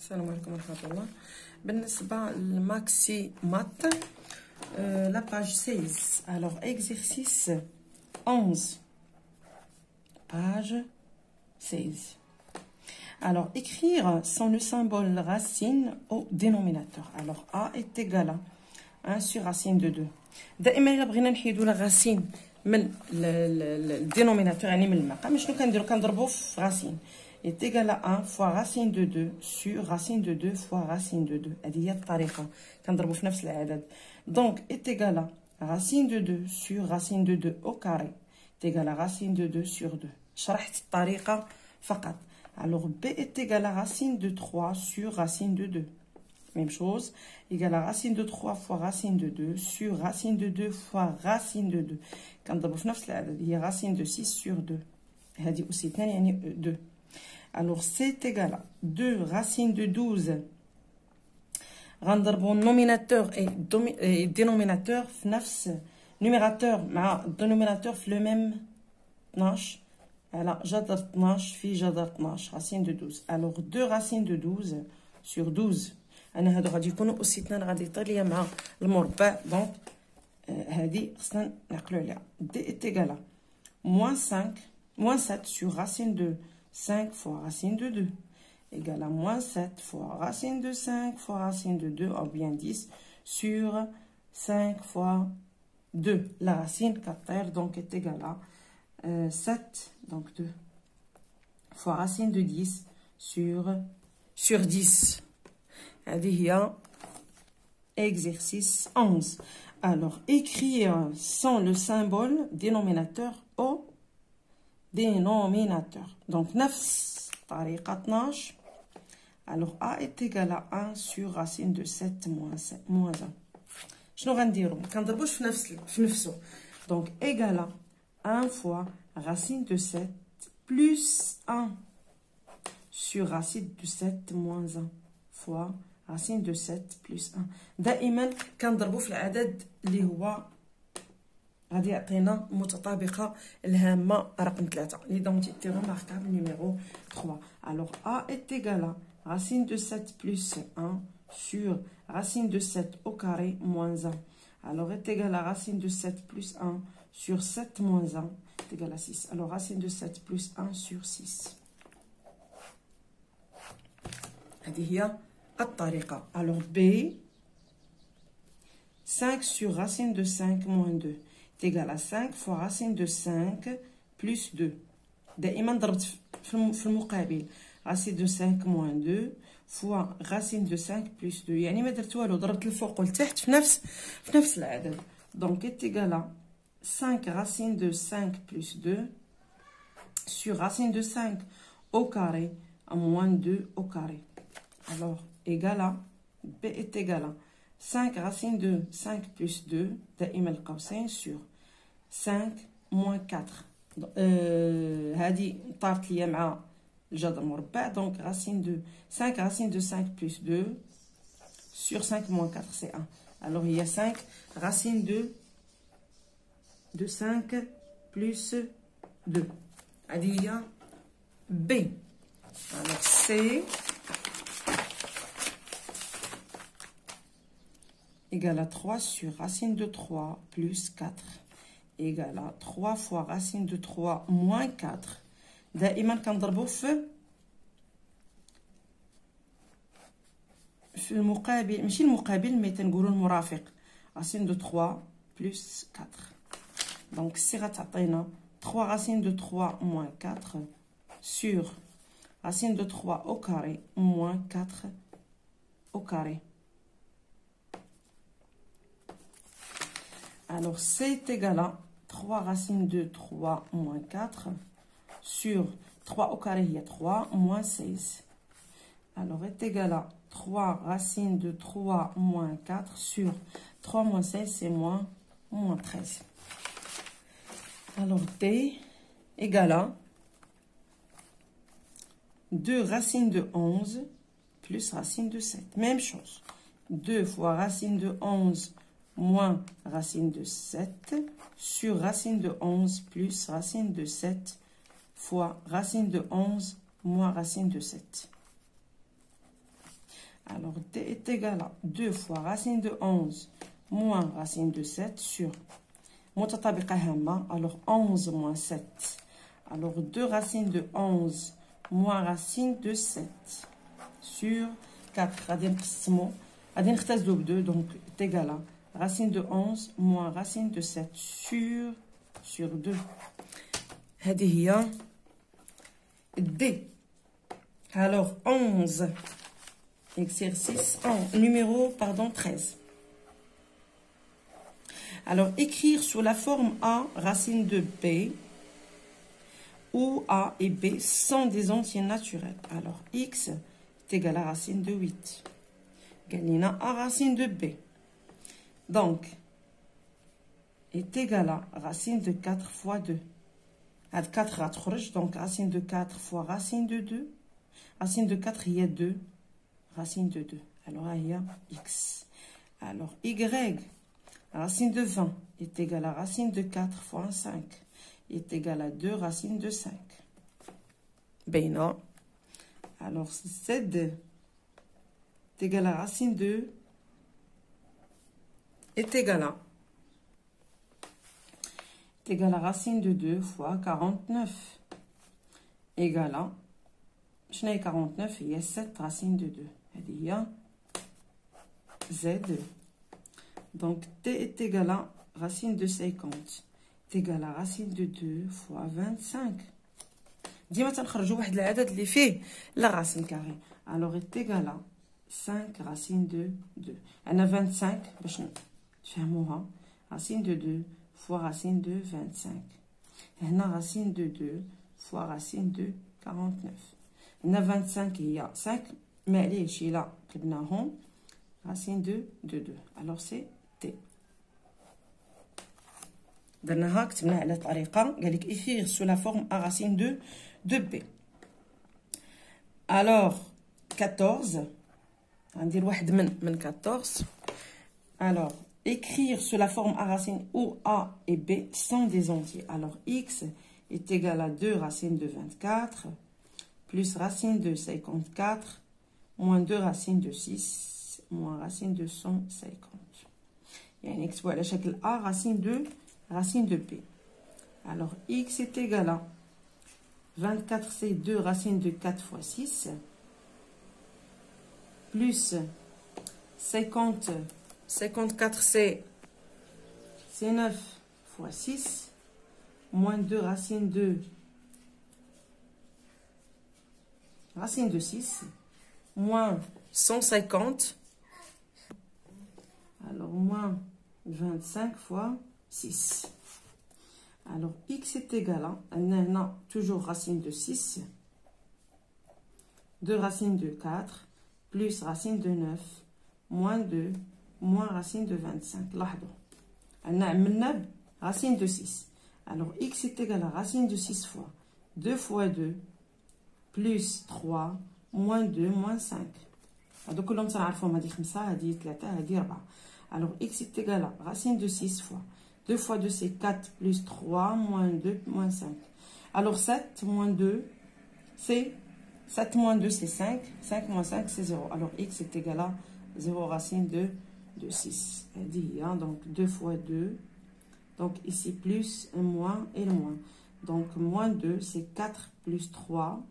السلام عليكم ورحمة الله. بالنسبة للماكسي مات la page 16. Alors exercice 11 page 16. Alors écrire sans le symbole racine au dénominateur. Alors A est égal à 1 sur racine de 2. دائما إلا بغينا نحيدو لا راسين من الدينوميناتور يعني من المقام شنو كنديرو كنضربو في راسين est égal à 1 fois racine de 2 sur racine de 2 fois racine de 2. هذه هي الطريقة كنضربو في نفس العدد. Donc est égal à racine de 2 sur racine de 2 au carré est égal à racine de 2 sur 2. شرحت الطريقة فقط. Alors B est égal à racine de 3 sur racine de 2. Même chose, égal à racine de 3 fois racine de 2 sur racine de 2 fois racine de 2. كنضربو في نفس العدد هي racine de 6 sur 2. هذه aussi ثاني يعني 2. Alors c'est égal à 2 racine de 12. غنضربو nominateur et dénominateur في نفس numérateur مع dénominateur في le même 12 على جذر 12 في جذر 12 racine de 12. Alors 2 racine de 12 sur 12. انا هادو غادي يكونوا اس 2 غادي يطير ليا مع المربع دونك هادي خصنا نعقلوا عليها. دي est égal à moins 7 sur racine de 5 fois racine de 2 égale à moins 7 fois racine de 5 fois racine de 2 ou bien 10 sur 5 fois 2. La racine 4 donc est égale à 7 donc 2 fois racine de 10 sur 10. هذه هي exercice 11. Alors écrire sans le symbole dénominateur au dénominateur. Donc نفس طريقة 12. Alors A est égal à 1 sur racine de 7 moins 1. شنو غنديرو؟ ما كنضربوش في نفسه. Donc égal à 1 fois racine de 7 plus 1 sur racine de 7 moins 1 fois racine de 7 plus 1. دائما كنضربو في العدد اللي هو غادي يعطينا متطابقه الهامه رقم 3 l'identité remarquable numéro 3. Alors A est égal à racine de 7 plus 1 sur racine de 7 au carré moins 1. Alors est égal à racine de 7 plus 1 sur 7 moins 1 est égal à 6. Alors racine de 7 plus 1 sur 6. هذه هي الطريقة. Alors B 5 sur racine de 5 moins 2 est égal à 5 fois racine de 5 plus 2. دائما ضربت في المقابل racine de 5 moins 2 fois racine de 5 plus 2 يعني ما درت والو ضربت الفوق والتحت في نفس العدد. Donc est égal à 5 racine de 5 plus 2 sur racine de 5 au carré à moins 2 au carré. Alors égal à B est égal à 5 racine de 5 plus 2 دائما القوسين sur 5 moins 4. هذه طارت ليا مع الجذر المربع donc racine de 5 racine de 5 plus 2 sur 5 moins 4 c'est 1. Alors il y a 5 racine de 5 plus 2. هذه هي B. Alors C égale à 3 sur racine de 3 plus 4 égale à 3 fois racine de 3 moins 4. دائما كنضربو في المقابل ماشي المقابل مي تنقولوا المرافق racine de 3 plus 4. donc سي غتعطينا 3 racine de 3 moins 4 sur racine de 3 au carré moins 4 au carré. Alors C est égal à 3 racine de 3 moins 4 sur 3 au carré, il y a 3 moins 16. Alors est égal à 3 racine de 3 moins 4 sur 3 moins 16, c'est moins 13. Alors D égale à 2 racine de 11 plus racine de 7. Même chose. 2 fois racine de 11 moins racine de 7 sur racine de 11 plus racine de 7 fois racine de 11 moins racine de 7. Alors, t est égal à 2 fois racine de 11 moins racine de 7 sur متطابقة هامة. Alors, 11 moins 7. Alors, 2 racines de 11 moins racine de 7 sur 4. غادي نقسمو غادي نختزلو ب 2. Donc, est égal à racine de 11 moins racine de 7 sur 2. هذه هي D. Alors, 11. Exercice numéro 13. Alors, écrire sous la forme A, racine de B, où A et B sont des entiers naturels. Alors, X est égal à racine de 8. Galina A racine de B. Donc, est égal à racine de 4 fois 2. 4 غتخرج, donc racine de 4 fois racine de 2. Racine de 4, il y a 2. Racine de 2. Alors, il y a X. Alors, Y, racine de 20, est égal à racine de 4 fois 5. Est égal à 2 racine de 5. Bénin. Alors, Z est égal à racine de est égal à racine de 2 fois 49. Égal à, je n'ai 49, il y a 7 racines de 2. Il y a Z. Donc, T est égal à racine de 50. Est égal à racine de 2 fois 25. ديما تنخرجوا واحد العدد اللي فيه لا racine carrée. Alors, est égal à 5 racine de 2. عندنا 25 باش تفهموها. Racine de 2 fois racine de 25. هنا racine de 2 fois racine de 49. هنا 25 هي 5. معليش إلا قلبناهم racine de 2. Alors, c'est T. درناها كتبناها على طريقة قال لك écrire sous la forme A racine de B. Alors 14 غندير واحد من 14. Alors écrire sous la forme A racine où A et B sont des entiers. Alors X est égal à 2 racine de 24 plus racine de 54 moins 2 racine de 6 moins racine de 150. يعني نكتبو على شكل A racine de B. Alors, X est égal à 24, c'est 2 racines de 4 fois 6, plus 54, c'est 9 fois 6, moins 2 racines de 6, moins 150, alors moins 25 fois 6. Alors, X est égal à, on a toujours racine de 6, 2 racines de 4, plus racine de 9, moins 2, moins racine de 25. لاحظوا, on a عملنا racine de 6. Alors, X est égal à racine de 6 fois 2 fois 2, plus 3, moins 2, moins 5. هادو كلهم تنعرفوهم, هادي 5, هادي 3, هادي 4. Alors, X est égal à racine de 6 fois 2 fois 2, c'est 4, plus 3, moins 2, moins 5. Alors, 7 moins 2, c'est 7 moins 2, c'est 5. 5 moins 5, c'est 0. Alors, X est égal à 0 racine de 6. Donc, 2 fois 2. Donc, ici, plus, un moins et le moins. Donc, moins 2, c'est 4 plus 3.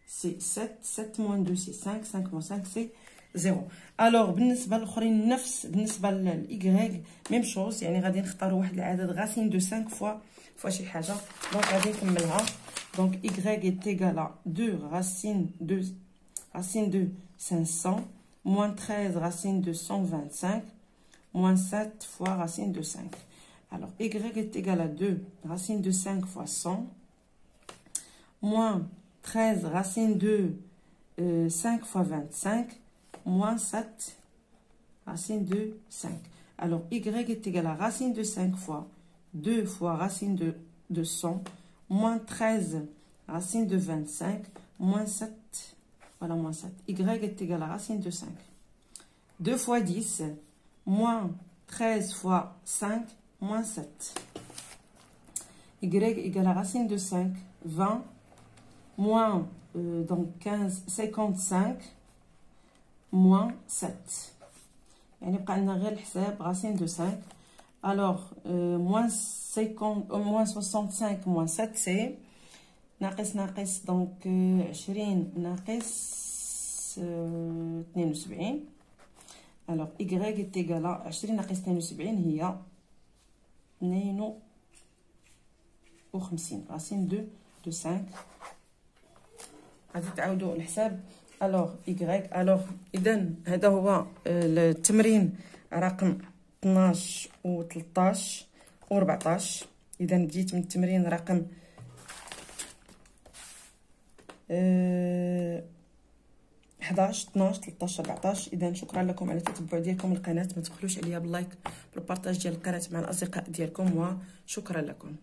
C'est 7. 7 moins 2, c'est 5. 5 moins 5, c'est 0. الوغ بالنسبه للاخرين نفس بالنسبه للاي ميم شوز, يعني غادي نختاروا واحد العدد غاسين دو 5 فوا شي حاجه. دونك غادي نكملها. دونك y est égal à 2 racine de 500 moins 13 racine de 125 moins 7 fois racine de 5. Alors y est égal à 2 racine de 5 fois 100 moins 13 racine de 5 fois 25 moins 7 racine de 5. Alors, y est égal à racine de 5 fois 2 fois racine de 100, moins 13 racine de 25, moins 7, voilà, moins 7. Y est égal à racine de 5. 2 fois 10, moins 13 fois 5, moins 7. Y égale à racine de 5, 20, moins donc 15, 55, موان 7. يعني بقى لنا غير الحساب غاسين دو 5. الوغ موان 50 موان 65 موان 7 سي ناقص ناقص دونك 20 ناقص 72. الوغ إيكغيك إيت إيكالا 20 ناقص 72 هي 52 غاسين دو 5. غادي تعاودو الحساب. الوغ إيكغيك. الوغ إذا هذا هو التمرين رقم 12 و 13 و 14. إذا بديت من التمرين رقم 11 12 13 14. اذا شكرا لكم على التتبع ديالكم القناه. ما تبخلوش عليا باللايك بالبارطاج ديال القناه مع الاصدقاء ديالكم، وشكرا لكم.